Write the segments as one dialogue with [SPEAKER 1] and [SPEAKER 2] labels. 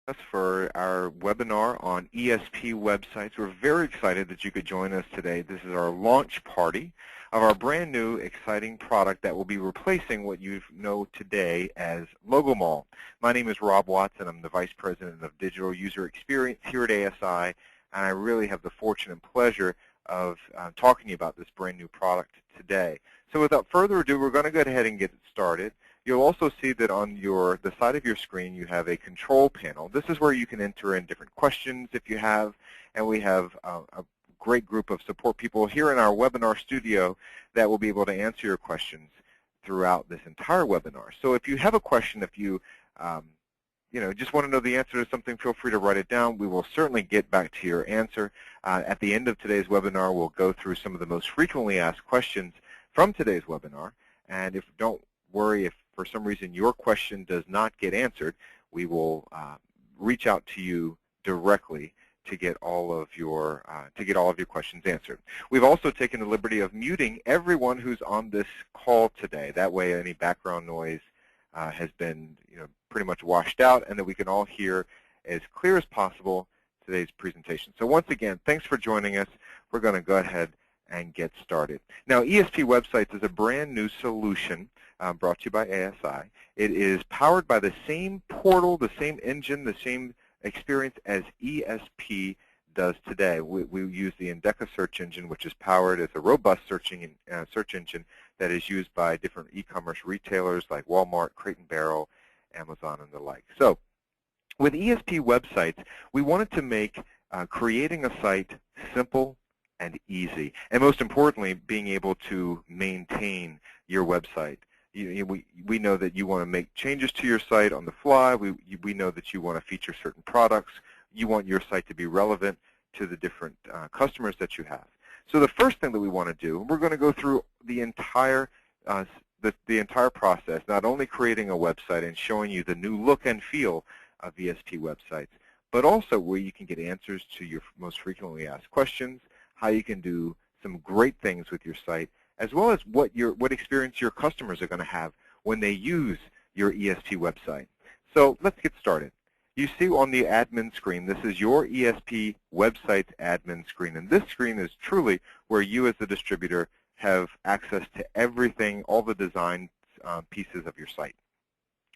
[SPEAKER 1] us for our webinar on ESP websites. We're very excited that you could join us today. This is our launch party of our brand new exciting product that will be replacing what you know today as LogoMall. My name is Rob Watson. I'm the Vice President of Digital User Experience here at ASI, and I really have the fortune and pleasure of talking to you about this brand new product today. So without further ado, we're going to go ahead and get it started. You'll also see that on the side of your screen you have a control panel. This is where you can enter in different questions if you have, and we have a great group of support people here in our webinar studio that will be able to answer your questions throughout this entire webinar. So if you have a question, if you just want to know the answer to something, feel free to write it down. We will certainly get back to your answer. At the end of today's webinar, we'll go through some of the most frequently asked questions from today's webinar. And don't worry if for some reason your question does not get answered, we will reach out to you directly to get all of your questions answered. We've also taken the liberty of muting everyone who's on this call today. That way, any background noise has been pretty much washed out, and that we can all hear as clear as possible today's presentation. So once again, thanks for joining us. We're going to go ahead and get started. Now, ESP Websites is a brand new solution brought to you by ASI. It is powered by the same portal, the same engine, the same experience as ESP does today. We use the Endeca search engine, which is powered as a robust search engine that is used by different e-commerce retailers like Walmart, Crate & Barrel, Amazon, and the like. So with ESP Websites, we wanted to make creating a site simple and easy, and most importantly, being able to maintain your website. We know that you want to make changes to your site on the fly. We know that you want to feature certain products. You want your site to be relevant to the different customers that you have. So the first thing that we want to do, we're going to go through the entire process, not only creating a website and showing you the new look and feel of ESP websites, but also where you can get answers to your most frequently asked questions, how you can do some great things with your site, as well as what experience your customers are going to have when they use your ESP website. So let's get started. You see on the admin screen, this is your ESP website's admin screen, and this screen is truly where you as the distributor have access to everything, all the design pieces of your site.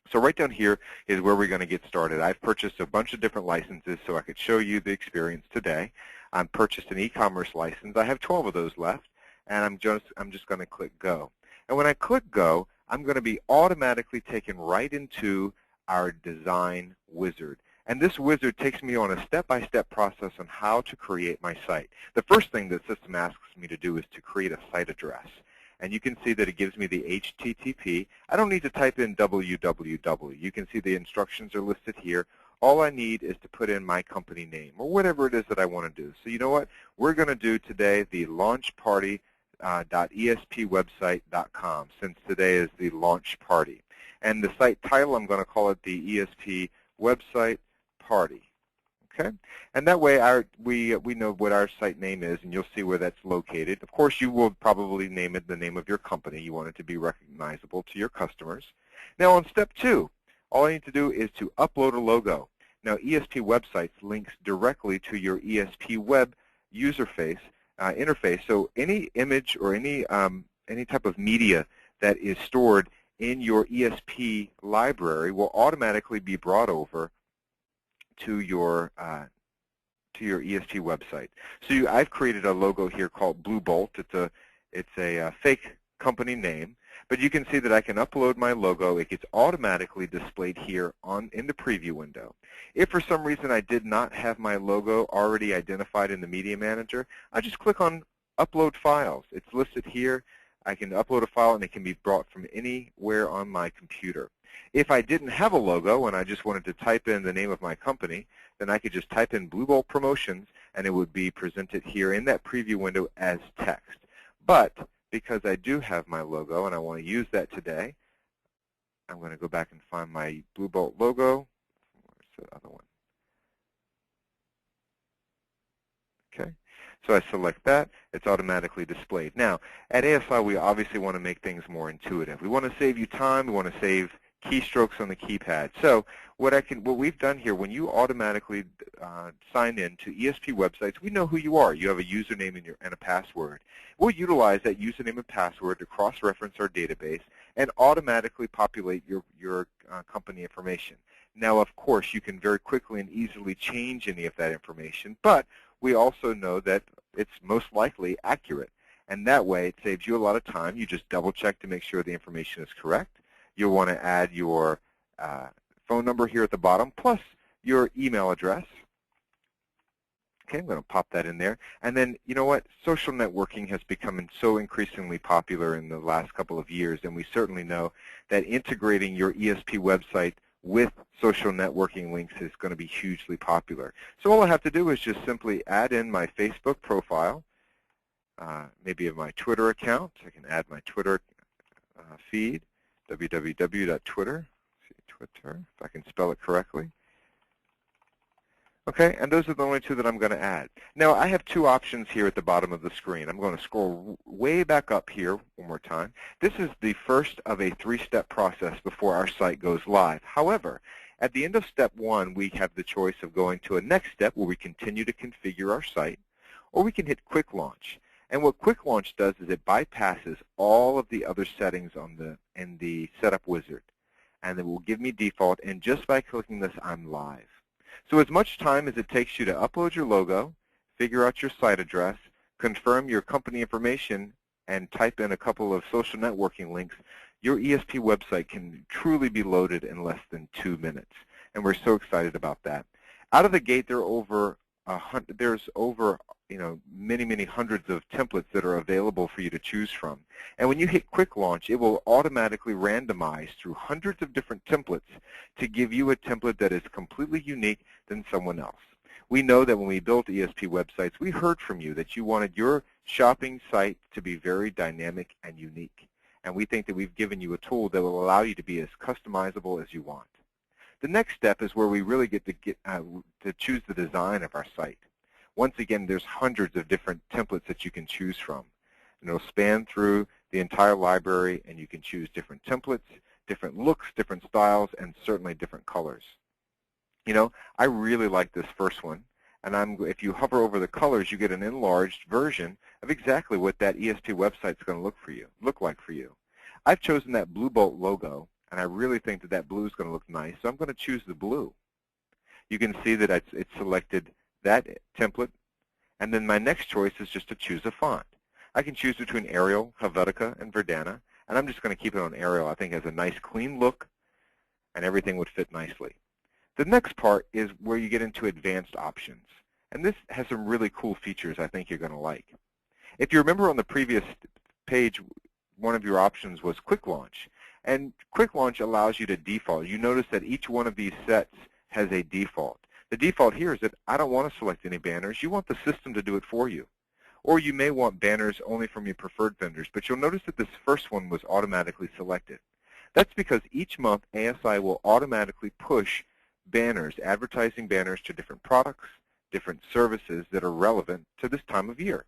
[SPEAKER 1] So right down here is where we're going to get started. I've purchased a bunch of different licenses so I could show you the experience today. I've purchased an e-commerce license. I have 12 of those left, and I'm just going to click Go. And when I click Go, I'm going to be automatically taken right into our design wizard. And this wizard takes me on a step-by-step process on how to create my site. The first thing the system asks me to do is to create a site address. And you can see that it gives me the HTTP. I don't need to type in www. You can see the instructions are listed here. All I need is to put in my company name or whatever it is that I want to do. So you know what? We're going to do today the launchparty.espwebsite.com, since today is the launch party. And the site title, I'm going to call it the ESP Website Party. Okay? And that way we know what our site name is, and you'll see where that's located. Of course, you will probably name it the name of your company. You want it to be recognizable to your customers. Now on step 2, all I need to do is to upload a logo. Now ESP Websites links directly to your ESP Web interface. So any image or any type of media that is stored in your ESP library will automatically be brought over to your ESP website. So I've created a logo here called Blue Bolt. It's a fake company name, but you can see that I can upload my logo. It gets automatically displayed here in the preview window. If for some reason I did not have my logo already identified in the Media Manager, I just click on Upload Files. It's listed here. I can upload a file, and it can be brought from anywhere on my computer. If I didn't have a logo and I just wanted to type in the name of my company, then I could just type in Blue Bolt Promotions, and it would be presented here in that preview window as text. But because I do have my logo and I want to use that today, I'm going to go back and find my Blue Bolt logo. Where's the other one? Okay. So I select that. It's automatically displayed. Now, at ASI, we obviously want to make things more intuitive. We want to save you time. We want to save keystrokes on the keypad. So what we've done here, when you automatically sign in to ESP websites, we know who you are. You have a username and a password. We'll utilize that username and password to cross-reference our database and automatically populate your company information. Now, of course, you can very quickly and easily change any of that information, but we also know that it's most likely accurate. And that way, it saves you a lot of time. You just double-check to make sure the information is correct. You'll want to add your phone number here at the bottom, plus your email address. Okay, I'm going to pop that in there. And then, you know what? Social networking has become so increasingly popular in the last couple of years, and we certainly know that integrating your ESP website with social networking links is going to be hugely popular. So all I have to do is just simply add in my Facebook profile, maybe my Twitter account. I can add my Twitter feed, www.twitter, Twitter, if I can spell it correctly. Okay, and those are the only two that I'm going to add. Now, I have two options here at the bottom of the screen. I'm going to scroll way back up here one more time. This is the first of a three-step process before our site goes live. However, at the end of step one, we have the choice of going to a next step where we continue to configure our site, or we can hit Quick Launch. And what Quick Launch does is it bypasses all of the other settings in the setup wizard. And it will give me default, and just by clicking this, I'm live. So as much time as it takes you to upload your logo, figure out your site address, confirm your company information, and type in a couple of social networking links, your ESP website can truly be loaded in less than 2 minutes. And we're so excited about that. Out of the gate, there's over many hundreds of templates that are available for you to choose from. And when you hit Quick Launch, it will automatically randomize through hundreds of different templates to give you a template that is completely unique than someone else. We know that when we built ESP websites, we heard from you that you wanted your shopping site to be very dynamic and unique. And we think that we've given you a tool that will allow you to be as customizable as you want. The next step is where we really get to choose the design of our site. Once again, there's hundreds of different templates that you can choose from. And it'll span through the entire library, and you can choose different templates, different looks, different styles, and certainly different colors. You know, I really like this first one. And if you hover over the colors, you get an enlarged version of exactly what that ESP website is going to look like for you. I've chosen that Blue Bolt logo, and I really think that blue is going to look nice, so I'm going to choose the blue. You can see that it's selected that template, and then my next choice is just to choose a font. I can choose between Arial, Helvetica, and Verdana, and I'm just going to keep it on Arial. I think it has a nice clean look, and everything would fit nicely. The next part is where you get into advanced options, and this has some really cool features I think you're going to like. If you remember on the previous page, one of your options was Quick Launch, and Quick Launch allows you to default. You notice that each one of these sets has a default. The default here is that I don't want to select any banners. You want the system to do it for you. Or you may want banners only from your preferred vendors, but you'll notice that this first one was automatically selected. That's because each month ASI will automatically push banners, advertising banners to different products, different services that are relevant to this time of year.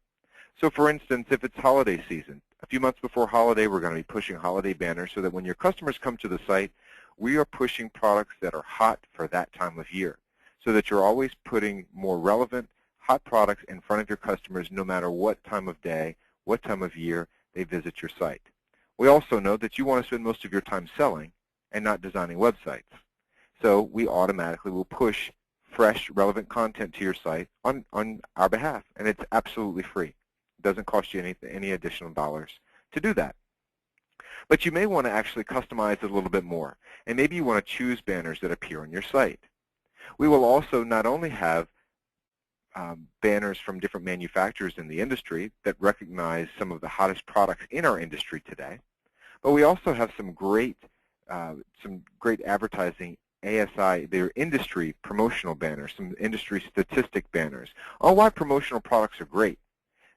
[SPEAKER 1] So for instance, if it's holiday season, a few months before holiday, we're going to be pushing holiday banners so that when your customers come to the site, we are pushing products that are hot for that time of year, so that you're always putting more relevant, hot products in front of your customers no matter what time of day, what time of year they visit your site. We also know that you want to spend most of your time selling and not designing websites. So we automatically will push fresh, relevant content to your site on our behalf, and it's absolutely free. It doesn't cost you any additional dollars to do that. But you may want to actually customize it a little bit more, and maybe you want to choose banners that appear on your site. We will also not only have banners from different manufacturers in the industry that recognize some of the hottest products in our industry today, but we also have some great advertising ASI, their industry promotional banners, some industry statistic banners on why promotional products are great.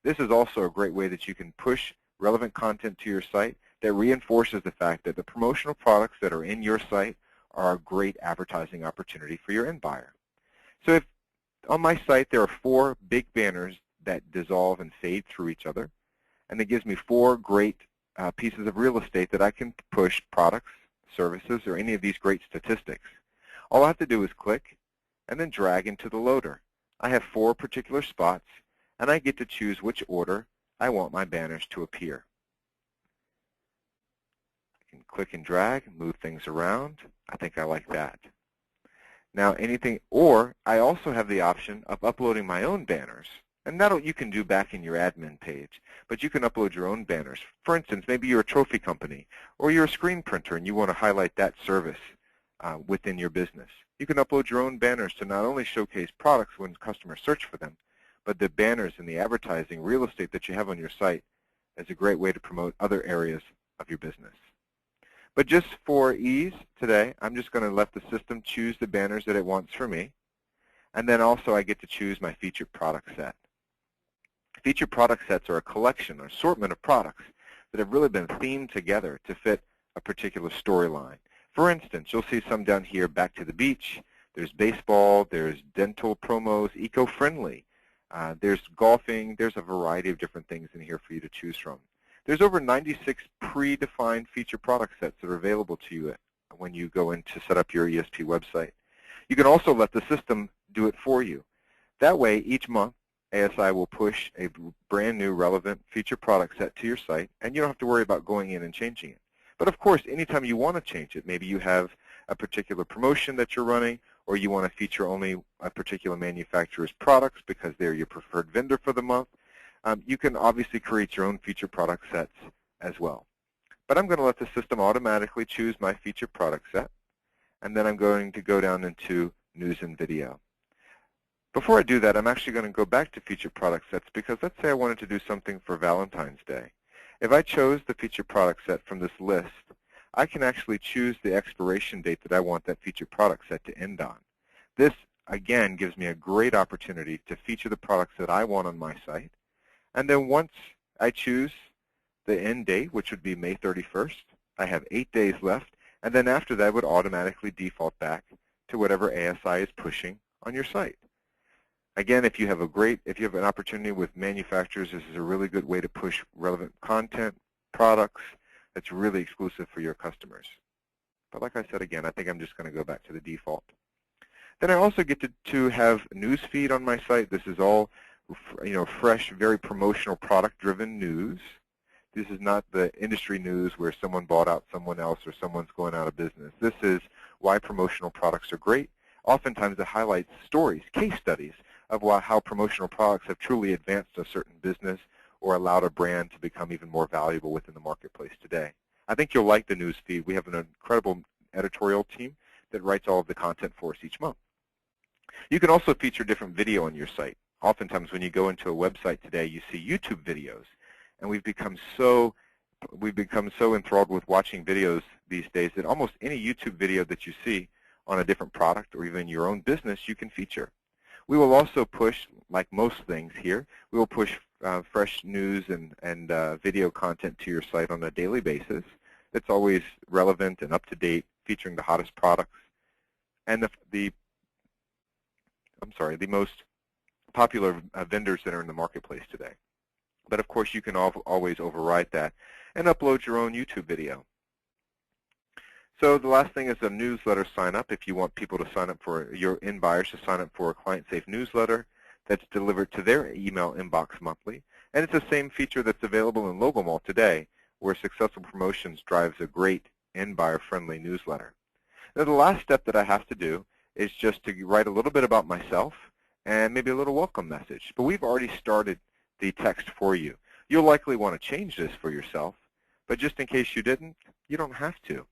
[SPEAKER 1] This is also a great way that you can push relevant content to your site that reinforces the fact that the promotional products that are in your site are a great advertising opportunity for your end buyer. So if on my site there are 4 big banners that dissolve and fade through each other, and it gives me 4 great pieces of real estate that I can push products, services, or any of these great statistics. All I have to do is click and then drag into the loader. I have 4 particular spots, and I get to choose which order I want my banners to appear. I can click and drag, move things around. I think I like that. Now or I also have the option of uploading my own banners. And that you can do back in your admin page, but you can upload your own banners. For instance, maybe you're a trophy company, or you're a screen printer and you want to highlight that service within your business. You can upload your own banners to not only showcase products when customers search for them, but the banners and the advertising real estate that you have on your site is a great way to promote other areas of your business. But just for ease today, I'm just going to let the system choose the banners that it wants for me, and then also I get to choose my featured product set. Featured product sets are a collection or assortment of products that have really been themed together to fit a particular storyline. For instance, you'll see some down here, back to the beach. There's baseball. There's dental promos, eco-friendly. There's golfing. There's a variety of different things in here for you to choose from. There's over 96 predefined featured product sets that are available to you when you go in to set up your ESP website. You can also let the system do it for you. That way, each month, ASI will push a brand new relevant feature product set to your site, and you don't have to worry about going in and changing it. But of course, anytime you want to change it, maybe you have a particular promotion that you're running, or you want to feature only a particular manufacturer's products because they're your preferred vendor for the month, you can obviously create your own feature product sets as well. But I'm going to let the system automatically choose my feature product set, and then I'm going to go down into news and video. Before I do that, I'm actually going to go back to featured product sets because let's say I wanted to do something for Valentine's Day. If I chose the featured product set from this list, I can actually choose the expiration date that I want that featured product set to end on. This, again, gives me a great opportunity to feature the products that I want on my site. And then once I choose the end date, which would be May 31st, I have 8 days left, and then after that, it would automatically default back to whatever ASI is pushing on your site. Again, if you have an opportunity with manufacturers, this is a really good way to push relevant content, products that's really exclusive for your customers. But like I said again, I think I'm just going to go back to the default. Then I also get to have news feed on my site. This is all fresh, very promotional, product-driven news. This is not the industry news where someone bought out someone else or someone's going out of business. This is why promotional products are great. Oftentimes it highlights stories, case studies, of how promotional products have truly advanced a certain business or allowed a brand to become even more valuable within the marketplace today. I think you'll like the news feed. We have an incredible editorial team that writes all of the content for us each month. You can also feature different video on your site. Oftentimes when you go into a website today, you see YouTube videos, and we've become so enthralled with watching videos these days that almost any YouTube video that you see on a different product or even your own business, you can feature. We will also push, like most things here, we will push fresh news and video content to your site on a daily basis. It's always relevant and up-to-date, featuring the hottest products and the most popular vendors that are in the marketplace today. But of course, you can always override that and upload your own YouTube video. So the last thing is a newsletter sign up. If you want people to sign up for your end buyers to sign up for a client-safe newsletter that's delivered to their email inbox monthly. And it's the same feature that's available in Logomall today, where Successful Promotions drives a great end buyer-friendly newsletter. Now the last step that I have to do is just to write a little bit about myself and maybe a little welcome message. But we've already started the text for you. You'll likely want to change this for yourself, but just in case you didn't, you don't have to.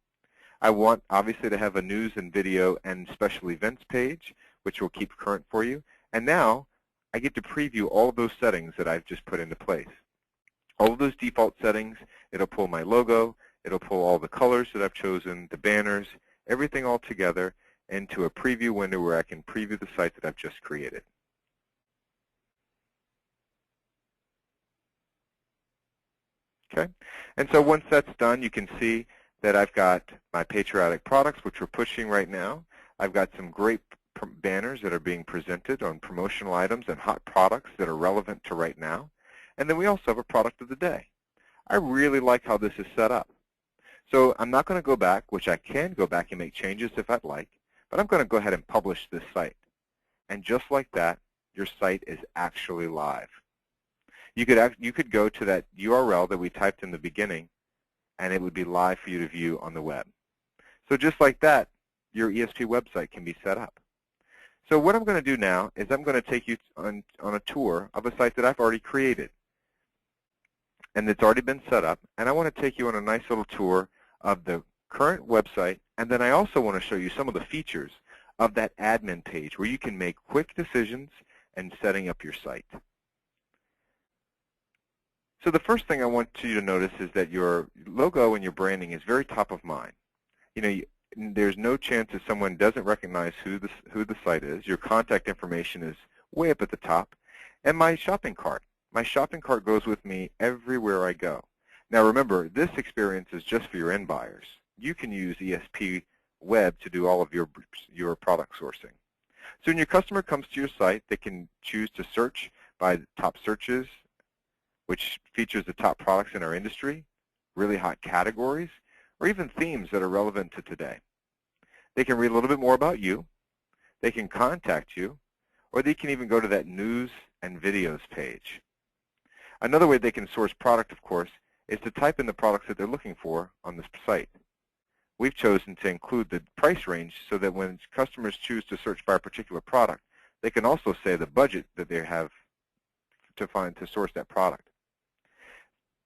[SPEAKER 1] I want, obviously, to have a news and video and special events page, which will keep current for you. And now I get to preview all of those settings that I've just put into place. All of those default settings, it'll pull my logo, it'll pull all the colors that I've chosen, the banners, everything all together into a preview window where I can preview the site that I've just created. Okay, and so once that's done, you can see that I've got my patriotic products, which we're pushing right now. I've got some great banners that are being presented on promotional items and hot products that are relevant to right now. And then we also have a product of the day. I really like how this is set up. So I'm not going to go back, which I can go back and make changes if I'd like, but I'm going to go ahead and publish this site. And just like that, your site is actually live. You could go to that URL that we typed in the beginning, and it would be live for you to view on the web. So just like that, your ESP website can be set up. So what I'm going to do now is I'm going to take you on a tour of a site that I've already created, and it's already been set up, and I want to take you on a nice little tour of the current website, and then I also want to show you some of the features of that admin page where you can make quick decisions and setting up your site. So the first thing I want you to notice is that your logo and your branding is very top of mind. You know, there's no chance that someone doesn't recognize who the site is. Your contact information is way up at the top. And my shopping cart. My shopping cart goes with me everywhere I go. Now remember, this experience is just for your end buyers. You can use ESP Web to do all of your product sourcing. So when your customer comes to your site, they can choose to search by the top searches, which features the top products in our industry, really hot categories, or even themes that are relevant to today. They can read a little bit more about you, they can contact you, or they can even go to that news and videos page. Another way they can source product, of course, is to type in the products that they're looking for on this site. We've chosen to include the price range so that when customers choose to search by a particular product, they can also say the budget that they have to source that product.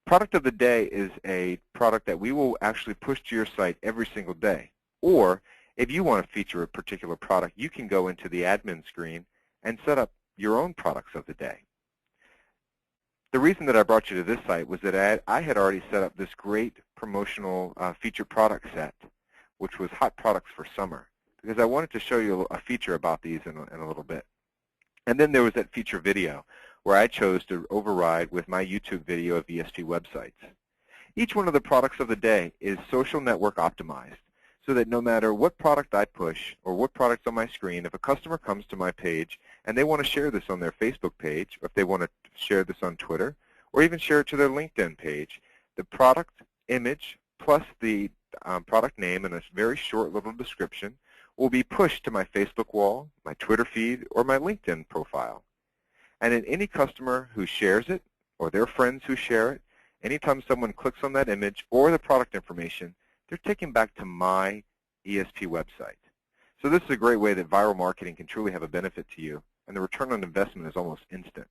[SPEAKER 1] Product of the day is a product that we will actually push to your site every single day. Or if you want to feature a particular product, you can go into the admin screen and set up your own products of the day. The reason that I brought you to this site was that I had already set up this great promotional featured product set, which was hot products for summer, because I wanted to show you a feature about these in a little bit. And then there was that feature video, where I chose to override with my YouTube video of ESP websites. Each one of the products of the day is social network optimized, so that no matter what product I push or what product's on my screen, if a customer comes to my page and they want to share this on their Facebook page, or if they want to share this on Twitter, or even share it to their LinkedIn page, the product image plus the product name and a very short little description will be pushed to my Facebook wall, my Twitter feed, or my LinkedIn profile. And in any customer who shares it, or their friends who share it, anytime someone clicks on that image or the product information, they're taken back to my ESP website. So this is a great way that viral marketing can truly have a benefit to you, and the return on investment is almost instant.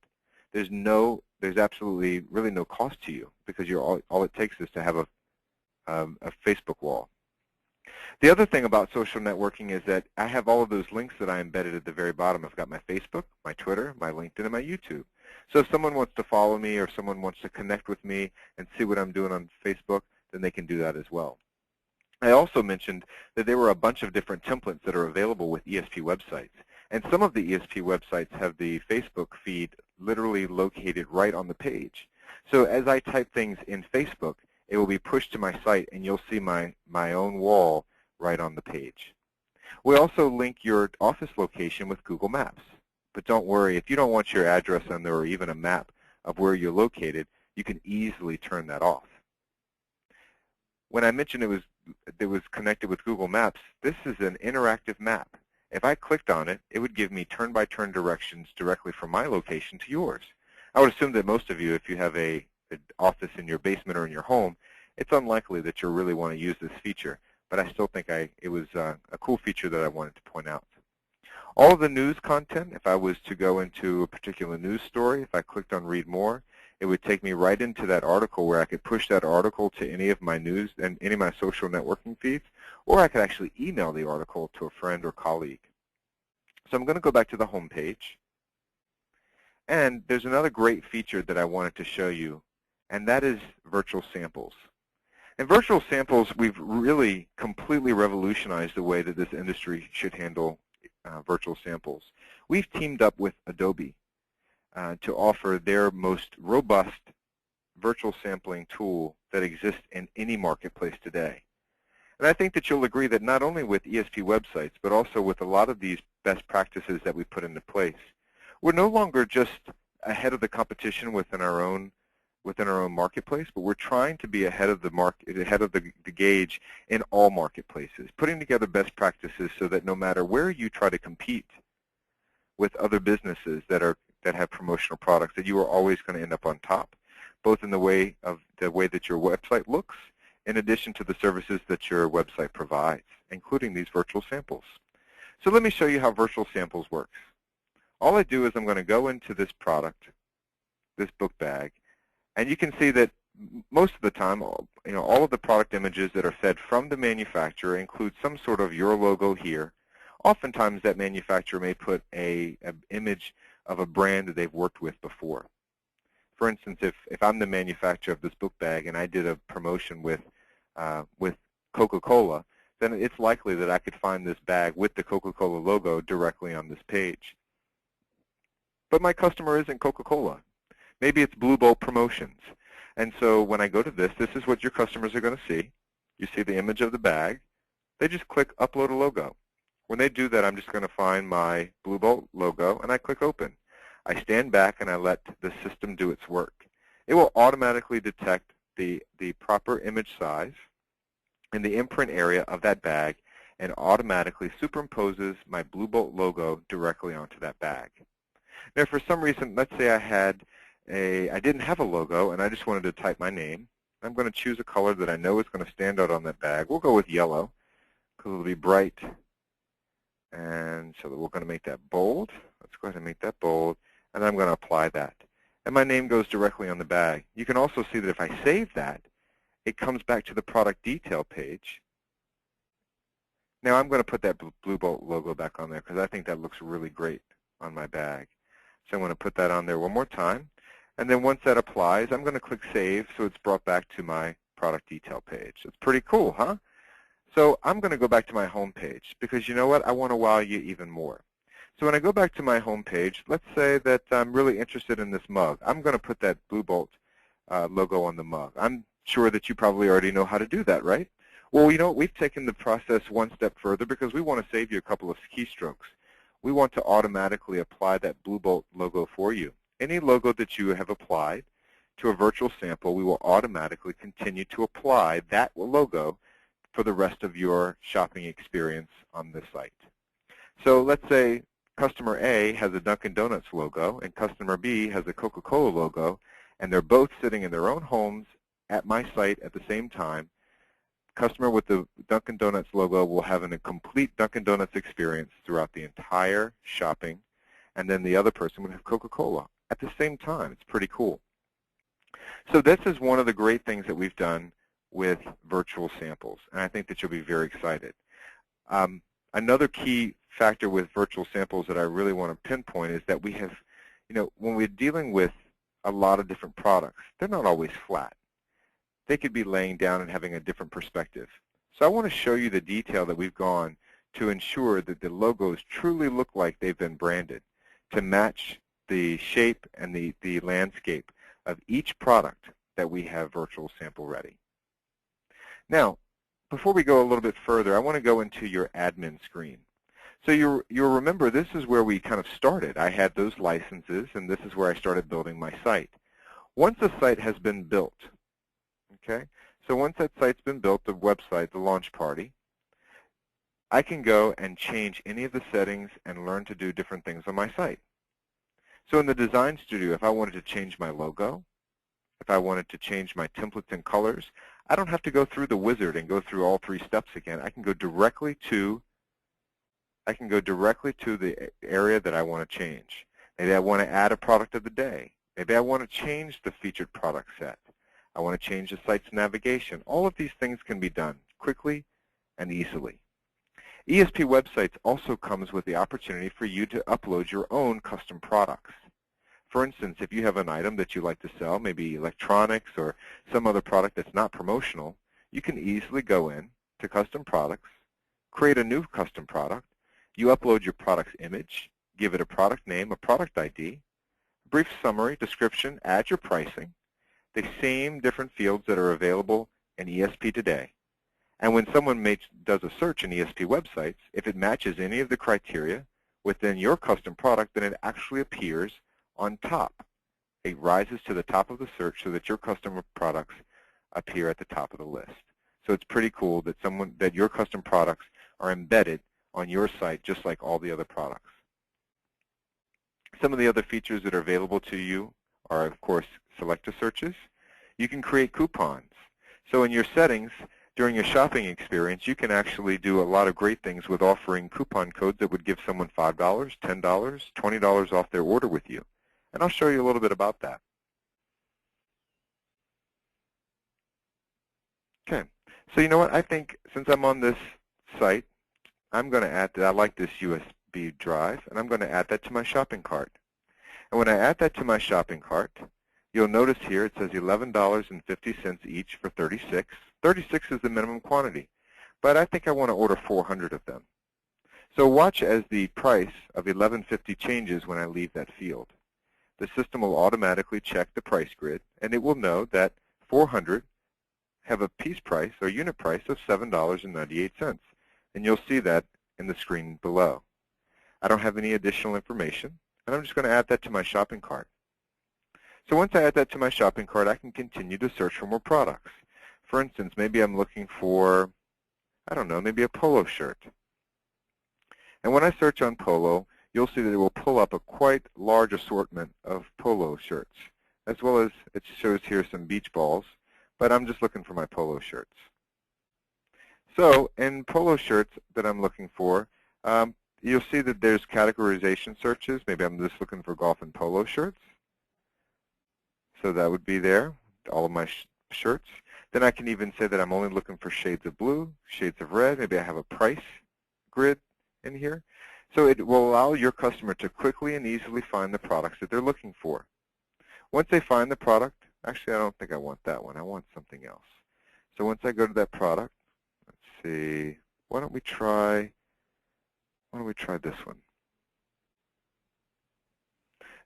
[SPEAKER 1] There's absolutely really no cost to you, because all it takes is to have a Facebook wall. The other thing about social networking is that I have all of those links that I embedded at the very bottom. I've got my Facebook, my Twitter, my LinkedIn, and my YouTube. So if someone wants to follow me or if someone wants to connect with me and see what I'm doing on Facebook, then they can do that as well. I also mentioned that there were a bunch of different templates that are available with ESP websites. And some of the ESP websites have the Facebook feed literally located right on the page. So as I type things in Facebook, it will be pushed to my site, and you'll see my own wall right on the page. We also link your office location with Google Maps. But don't worry, if you don't want your address on there or even a map of where you're located, you can easily turn that off. When I mentioned it was connected with Google Maps, this is an interactive map. If I clicked on it, it would give me turn-by-turn directions directly from my location to yours. I would assume that most of you, if you have an office in your basement or in your home, it's unlikely that you'll really want to use this feature. But I still think it was a cool feature that I wanted to point out. All of the news content, if I was to go into a particular news story, if I clicked on Read More, it would take me right into that article where I could push that article to any of my news and any of my social networking feeds, or I could actually email the article to a friend or colleague. So I'm going to go back to the home page. And there's another great feature that I wanted to show you, and that is virtual samples. In virtual samples, we've really completely revolutionized the way that this industry should handle virtual samples. We've teamed up with Adobe to offer their most robust virtual sampling tool that exists in any marketplace today. And I think that you'll agree that not only with ESP websites, but also with a lot of these best practices that we put into place, we're no longer just ahead of the competition within our own within our own marketplace, but we're trying to be ahead of the market, ahead of the gauge in all marketplaces, putting together best practices so that no matter where you try to compete with other businesses that have promotional products, that you are always going to end up on top, both in the way that your website looks, in addition to the services that your website provides, including these virtual samples. So let me show you how virtual samples works. All I do is I'm going to go into this product, this book bag, and you can see that most of the time, all of the product images that are fed from the manufacturer include some sort of your logo here. Oftentimes that manufacturer may put an image of a brand that they've worked with before. For instance, if I'm the manufacturer of this book bag and I did a promotion with Coca-Cola, then it's likely that I could find this bag with the Coca-Cola logo directly on this page. But my customer isn't Coca-Cola. Maybe it's Blue Bolt Promotions. And so when I go to this is what your customers are going to see. You see the image of the bag. They just click Upload a Logo. When they do that, I'm just going to find my Blue Bolt logo, and I click Open. I stand back and I let the system do its work. It will automatically detect the proper image size and the imprint area of that bag and automatically superimposes my Blue Bolt logo directly onto that bag. Now, if for some reason, let's say I didn't have a logo and I just wanted to type my name, I'm going to choose a color that I know is going to stand out on that bag. We'll go with yellow because it'll be bright. And so we're going to make that bold. Let's go ahead and make that bold. And I'm going to apply that. And my name goes directly on the bag. You can also see that if I save that, it comes back to the product detail page. Now I'm going to put that Blue Bolt logo back on there because I think that looks really great on my bag. So I'm going to put that on there one more time. And then once that applies, I'm going to click Save so it's brought back to my product detail page. It's pretty cool, huh? So I'm going to go back to my home page because you know what? I want to wow you even more. So when I go back to my home page, let's say that I'm really interested in this mug. I'm going to put that Blue Bolt logo on the mug. I'm sure that you probably already know how to do that, right? Well, you know, we've taken the process one step further because we want to save you a couple of keystrokes. We want to automatically apply that Blue Bolt logo for you. Any logo that you have applied to a virtual sample, we will automatically continue to apply that logo for the rest of your shopping experience on this site. So let's say customer A has a Dunkin' Donuts logo and customer B has a Coca-Cola logo, and they're both sitting in their own homes at my site at the same time. Customer with the Dunkin' Donuts logo will have a complete Dunkin' Donuts experience throughout the entire shopping, and then the other person would have Coca-Cola at the same time. It's pretty cool. So this is one of the great things that we've done with virtual samples, and I think that you'll be very excited. Another key factor with virtual samples that I really want to pinpoint is that we have, when we're dealing with a lot of different products, they're not always flat. They could be laying down and having a different perspective. So I want to show you the detail that we've gone to ensure that the logos truly look like they've been branded to match the shape and the landscape of each product that we have virtual sample ready. Now, before we go a little bit further, I want to go into your admin screen. So you'll remember this is where we kind of started. I had those licenses, and this is where I started building my site. Once a site has been built, okay, so once that site's been built, the website, the launch party, I can go and change any of the settings and learn to do different things on my site. So in the Design Studio, if I wanted to change my logo, if I wanted to change my templates and colors, I don't have to go through the wizard and go through all 3 steps again. I can go directly to the area that I want to change. Maybe I want to add a product of the day. Maybe I want to change the featured product set. I want to change the site's navigation. All of these things can be done quickly and easily. ESP Websites also comes with the opportunity for you to upload your own custom products. For instance, if you have an item that you like to sell, maybe electronics or some other product that's not promotional, you can easily go in to Custom Products, create a new custom product. You upload your product's image, give it a product name, a product ID, brief summary, description, add your pricing, the same different fields that are available in ESP today. And when someone does a search in ESP Websites, if it matches any of the criteria within your custom product, then it actually appears on top it rises to the top of the search so that your customer products appear at the top of the list. So it's pretty cool that your custom products are embedded on your site just like all the other products. Some of the other features that are available to you are, of course, selector searches. You can create coupons. So in your settings, during your shopping experience, you can actually do a lot of great things with offering coupon codes that would give someone $5, $10, $20 off their order with you. And I'll show you a little bit about that. Okay, so you know what? I think since I'm on this site, I'm going to add that. I like this USB drive, and I'm going to add that to my shopping cart. And when I add that to my shopping cart, you'll notice here it says $11.50 each for 36. 36 is the minimum quantity, but I think I want to order 400 of them. So watch as the price of $11.50 changes when I leave that field. The system will automatically check the price grid, and it will know that 400 have a piece price or unit price of $7.98, and you'll see that in the screen below. I don't have any additional information, and I'm just going to add that to my shopping cart. So once I add that to my shopping cart, I can continue to search for more products. For instance, maybe I'm looking for, I don't know, maybe a polo shirt. And when I search on polo, you'll see that it will pull up a quite large assortment of polo shirts, as well as it shows here some beach balls, but I'm just looking for my polo shirts. So in polo shirts that I'm looking for, you'll see that there's categorization searches. Maybe I'm just looking for golf and polo shirts. So that would be there, all of my shirts. Then I can even say that I'm only looking for shades of blue, shades of red. Maybe I have a price grid in here. So it will allow your customer to quickly and easily find the products that they're looking for. Once they find the product, actually I don't think I want that one. I want something else. So once I go to that product, let's see, why don't we try this one?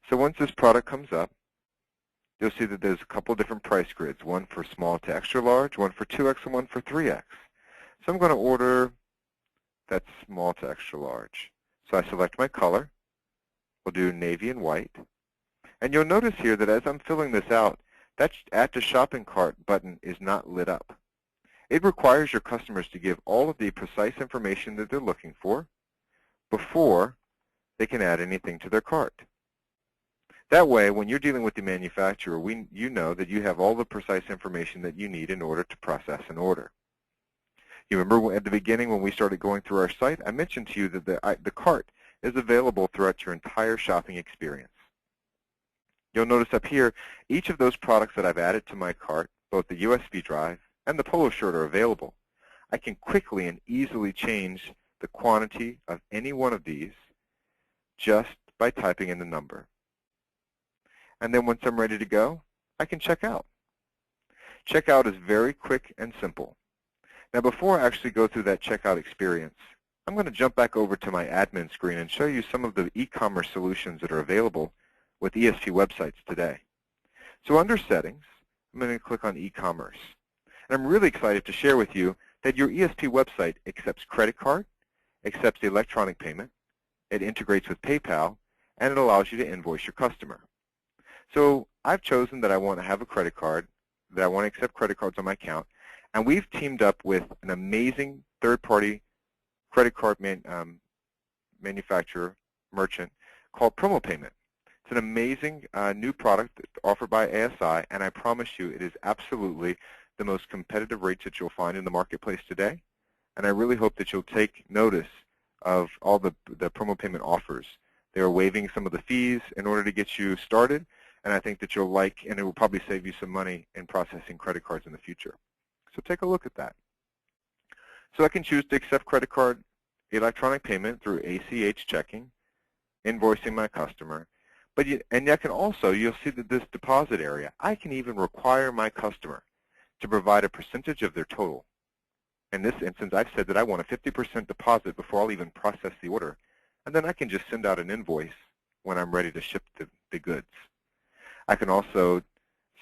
[SPEAKER 1] So once this product comes up, you'll see that there's a couple different price grids, one for small to extra large, one for 2X, and one for 3X. So I'm going to order that small to extra large. So I select my color. We'll do navy and white. And you'll notice here that as I'm filling this out, that Add to Shopping Cart button is not lit up. It requires your customers to give all of the precise information that they're looking for before they can add anything to their cart. That way, when you're dealing with the manufacturer, you know that you have all the precise information that you need in order to process an order. You remember at the beginning when we started going through our site, I mentioned to you that the cart is available throughout your entire shopping experience. You'll notice up here, each of those products that I've added to my cart, both the USB drive and the polo shirt, are available. I can quickly and easily change the quantity of any one of these just by typing in the number. And then once I'm ready to go, I can check out. Checkout is very quick and simple. Now before I actually go through that checkout experience, I'm going to jump back over to my admin screen and show you some of the e-commerce solutions that are available with ESP websites today. So under Settings, I'm going to click on E-commerce. And I'm really excited to share with you that your ESP website accepts credit card, accepts electronic payment, it integrates with PayPal, and it allows you to invoice your customer. So I've chosen that I want to have a credit card, that I want to accept credit cards on my account, and we've teamed up with an amazing third-party credit card manufacturer, merchant, called Promo Payment. It's an amazing new product offered by ASI, and I promise you it is absolutely the most competitive rates that you'll find in the marketplace today. And I really hope that you'll take notice of all the Promo Payment offers. They are waiving some of the fees in order to get you started, and I think that you'll like, and it will probably save you some money in processing credit cards in the future. So take a look at that. So I can choose to accept credit card electronic payment through ACH checking, invoicing my customer. And I can also, you'll see that this deposit area, I can even require my customer to provide a percentage of their total. In this instance, I've said that I want a 50% deposit before I'll even process the order. And then I can just send out an invoice when I'm ready to ship the goods. I can also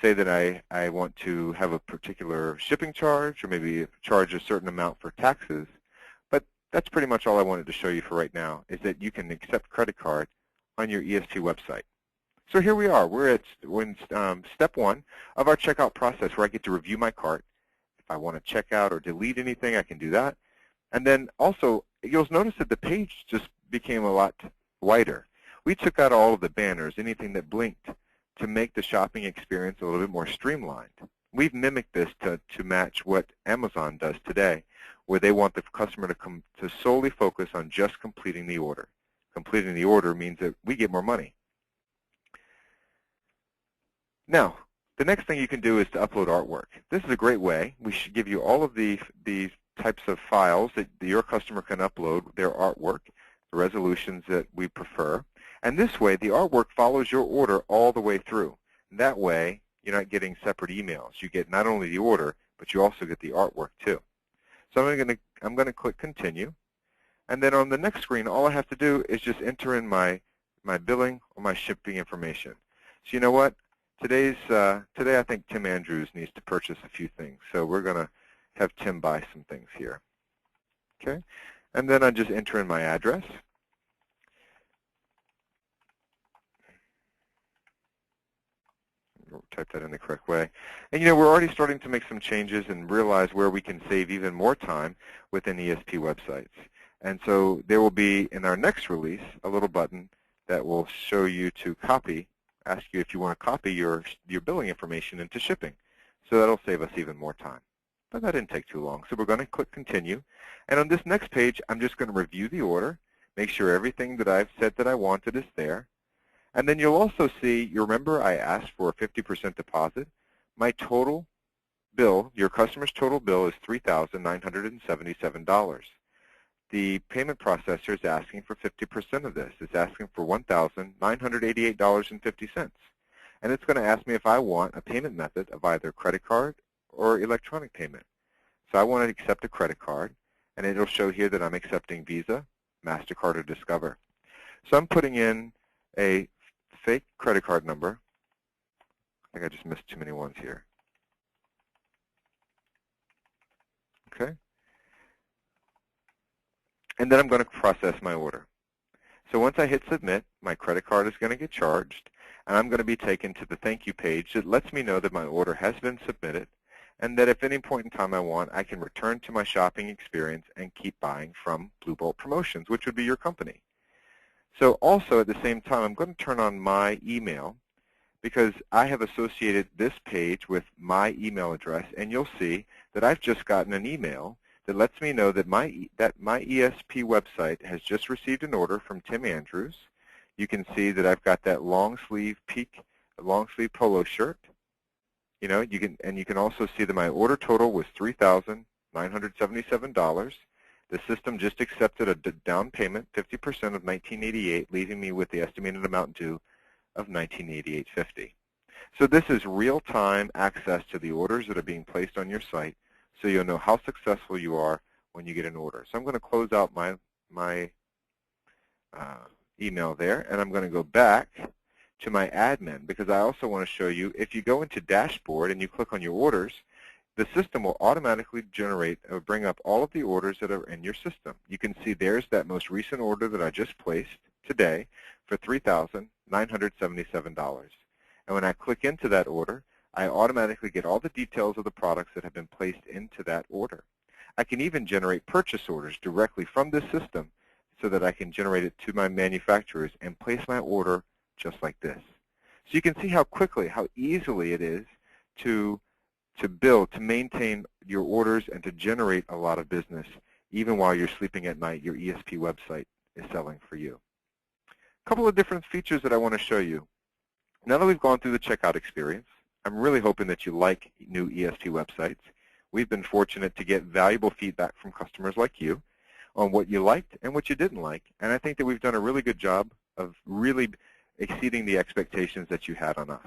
[SPEAKER 1] say that I want to have a particular shipping charge, or maybe charge a certain amount for taxes. But that's pretty much all I wanted to show you for right now, is that you can accept credit card on your ESP website. So here we are. We're at step 1 of our checkout process, where I get to review my cart. If I want to check out or delete anything, I can do that. And then also, you'll notice that the page just became a lot wider. We took out all of the banners, anything that blinked, to make the shopping experience a little bit more streamlined. We've mimicked this to match what Amazon does today, where they want the customer to solely focus on just completing the order. Completing the order means that we get more money. Now, the next thing you can do is to upload artwork. This is a great way. We should give you all of these types of files that your customer can upload their artwork, the resolutions that we prefer. And this way, the artwork follows your order all the way through. And that way, you're not getting separate emails. You get not only the order, but you also get the artwork too. So I'm going to click Continue. And then on the next screen, all I have to do is just enter in my billing or my shipping information. So you know what? Today I think Tim Andrews needs to purchase a few things. So we're going to have Tim buy some things here. Okay? And then I just enter in my address. Type that in the correct way. And we're already starting to make some changes and realize where we can save even more time within ESP websites. And so there will be, in our next release, a little button that will show you to copy, ask you if you want to copy your billing information into shipping. So that'll save us even more time. But that didn't take too long. So we're going to click Continue. And on this next page, I'm just going to review the order, make sure everything that I've said that I wanted is there. And then you'll also see, you remember I asked for a 50% deposit? My total bill, your customer's total bill, is $3,977. The payment processor is asking for 50% of this. It's asking for $1,988.50. And it's going to ask me if I want a payment method of either credit card or electronic payment. So I want to accept a credit card, and it'll show here that I'm accepting Visa, MasterCard, or Discover. So I'm putting in a fake credit card number. I think I just missed too many ones here. Okay. And then I'm going to process my order. So once I hit Submit, my credit card is going to get charged, and I'm going to be taken to the thank you page that lets me know that my order has been submitted, and that if at any point in time I want, I can return to my shopping experience and keep buying from Blue Bolt Promotions, which would be your company. So also at the same time, I'm going to turn on my email, because I have associated this page with my email address, and you'll see that I've just gotten an email that lets me know that my ESP website has just received an order from Tim Andrews. You can see that I've got that long sleeve polo shirt. You can also see that my order total was $3,977. The system just accepted a down payment, 50% of $1988, leaving me with the estimated amount due of $1988.50. So this is real-time access to the orders that are being placed on your site, so you'll know how successful you are when you get an order. So I'm going to close out my email there, and I'm going to go back to my admin, because I also want to show you, if you go into Dashboard and you click on your orders, the system will automatically generate or bring up all of the orders that are in your system. You can see there's that most recent order that I just placed today for $3,977. And when I click into that order, I automatically get all the details of the products that have been placed into that order. I can even generate purchase orders directly from this system so that I can generate it to my manufacturers and place my order just like this. So you can see how quickly, how easily it is to build, to maintain your orders, and to generate a lot of business. Even while you're sleeping at night, your ESP website is selling for you. A couple of different features that I want to show you. Now that we've gone through the checkout experience, I'm really hoping that you like new ESP websites. We've been fortunate to get valuable feedback from customers like you on what you liked and what you didn't like. And I think that we've done a really good job of really exceeding the expectations that you had on us.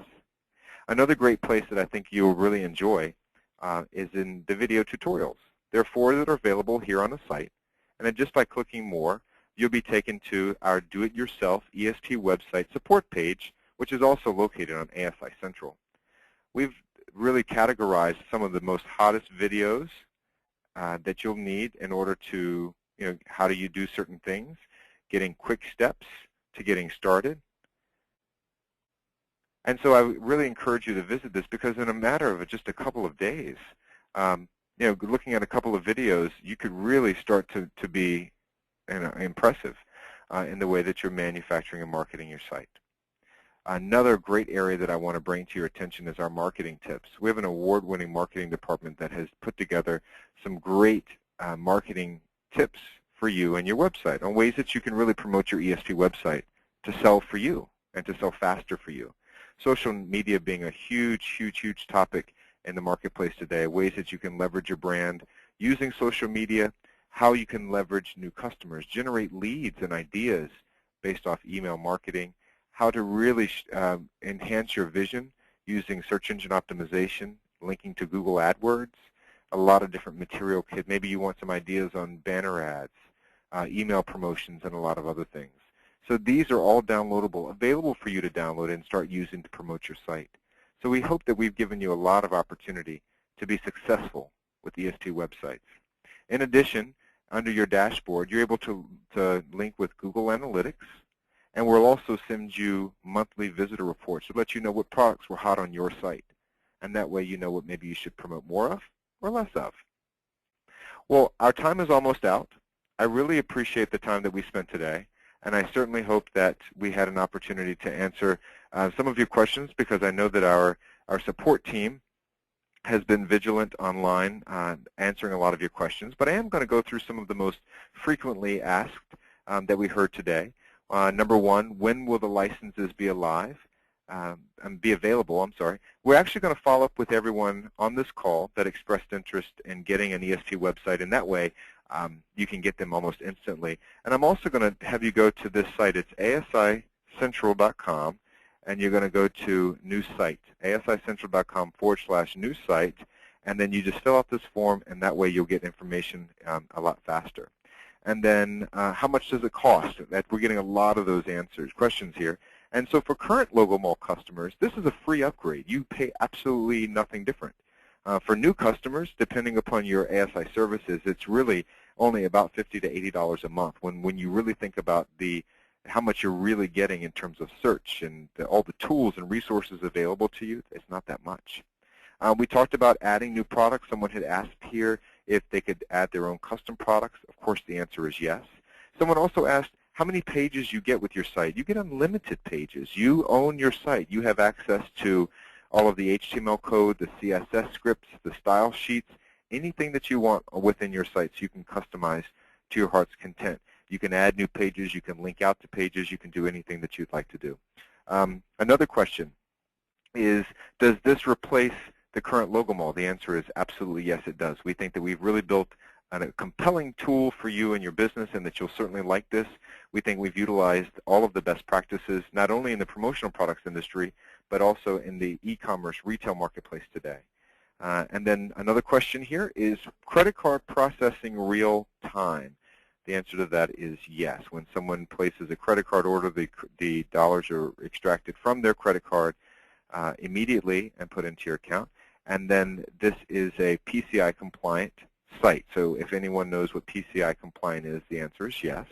[SPEAKER 1] Another great place that I think you'll really enjoy is in the video tutorials. There are 4 that are available here on the site. And then just by clicking more, you'll be taken to our do-it-yourself ESP website support page, which is also located on ASI Central. We've really categorized some of the most hottest videos that you'll need in order to, how do you do certain things, getting quick steps to getting started. And so I really encourage you to visit this, because in a matter of just a couple of days, looking at a couple of videos, you could really start to be impressive in the way that you're manufacturing and marketing your site. Another great area that I want to bring to your attention is our marketing tips. We have an award-winning marketing department that has put together some great marketing tips for you and your website on ways that you can really promote your ESP website to sell for you and to sell faster for you. Social media being a huge, huge, huge topic in the marketplace today, ways that you can leverage your brand using social media, how you can leverage new customers, generate leads and ideas based off email marketing, how to really enhance your vision using search engine optimization, linking to Google AdWords, a lot of different material kit. Maybe you want some ideas on banner ads, email promotions, and a lot of other things. So these are all downloadable, available for you to download and start using to promote your site. So we hope that we've given you a lot of opportunity to be successful with ESP websites. In addition, under your dashboard, you're able to link with Google Analytics, and we'll also send you monthly visitor reports to let you know what products were hot on your site. And that way you know what maybe you should promote more of or less of. Well, our time is almost out. I really appreciate the time that we spent today, and I certainly hope that we had an opportunity to answer some of your questions, because I know that our support team has been vigilant online answering a lot of your questions. But I am going to go through some of the most frequently asked that we heard today. Number one, when will the licenses be available? We're actually going to follow up with everyone on this call that expressed interest in getting an ESP website, and that way you can get them almost instantly. And I'm also going to have you go to this site. It's asicentral.com, and you're going to go to New Site, asicentral.com/new site, and then you just fill out this form, and that way you'll get information a lot faster. And then how much does it cost? We're getting a lot of those questions here. And so for current Logo Mall customers, this is a free upgrade. You pay absolutely nothing different. For new customers, depending upon your ASI services, it's really only about $50 to $80 a month. When you really think about how much you're really getting in terms of search and all the tools and resources available to you, it's not that much. We talked about adding new products. Someone had asked here if they could add their own custom products. Of course, the answer is yes. Someone also asked how many pages you get with your site. You get unlimited pages. You own your site. You have access to all of the HTML code, the CSS scripts, the style sheets, anything that you want within your site, so you can customize to your heart's content. You can add new pages. You can link out to pages. You can do anything that you'd like to do. Another question is, does this replace the current Logo Mall? The answer is absolutely yes, it does. We think that we've really built a compelling tool for you and your business, and that you'll certainly like this. We think we've utilized all of the best practices, not only in the promotional products industry, but also in the e-commerce retail marketplace today. And then another question here is, credit card processing real time? The answer to that is yes. When someone places a credit card order, the dollars are extracted from their credit card immediately and put into your account. And then this is a PCI compliant site. So if anyone knows what PCI compliant is, the answer is yes.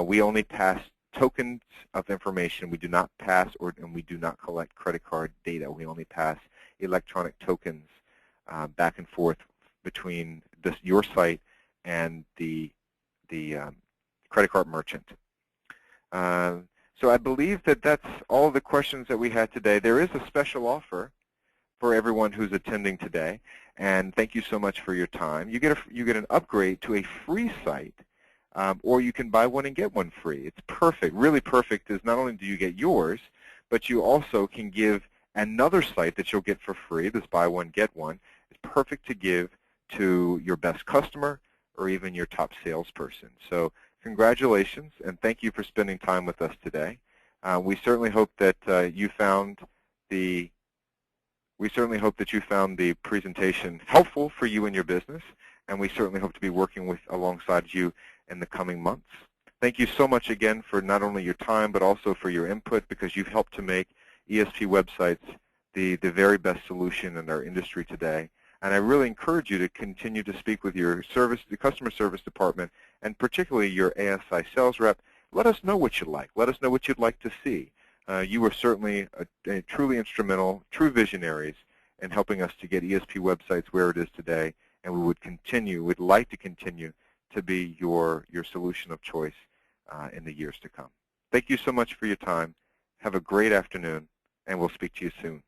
[SPEAKER 1] We only pass tokens of information. We do not pass and we do not collect credit card data. We only pass electronic tokens back and forth between your site and the credit card merchant. So I believe that that's all the questions that we had today. There is a special offer for everyone who's attending today, and thank you so much for your time. You get an upgrade to a free site, or you can buy one and get one free. It's perfect. Really perfect is not only do you get yours, but you also can give another site that you'll get for free. This buy one, get one. It's perfect to give to your best customer or even your top salesperson. So congratulations, and thank you for spending time with us today. We certainly hope that you found the presentation helpful for you and your business, and we certainly hope to be working alongside you in the coming months. Thank you so much again for not only your time, but also for your input, because you've helped to make ESP websites the very best solution in our industry today. And I really encourage you to continue to speak with the customer service department, and particularly your ASI sales rep. Let us know what you like. Let us know what you'd like to see. You were certainly a truly instrumental, true visionaries in helping us to get ESP websites where it is today, and we would like to continue to be your solution of choice in the years to come. Thank you so much for your time. Have a great afternoon, and we'll speak to you soon.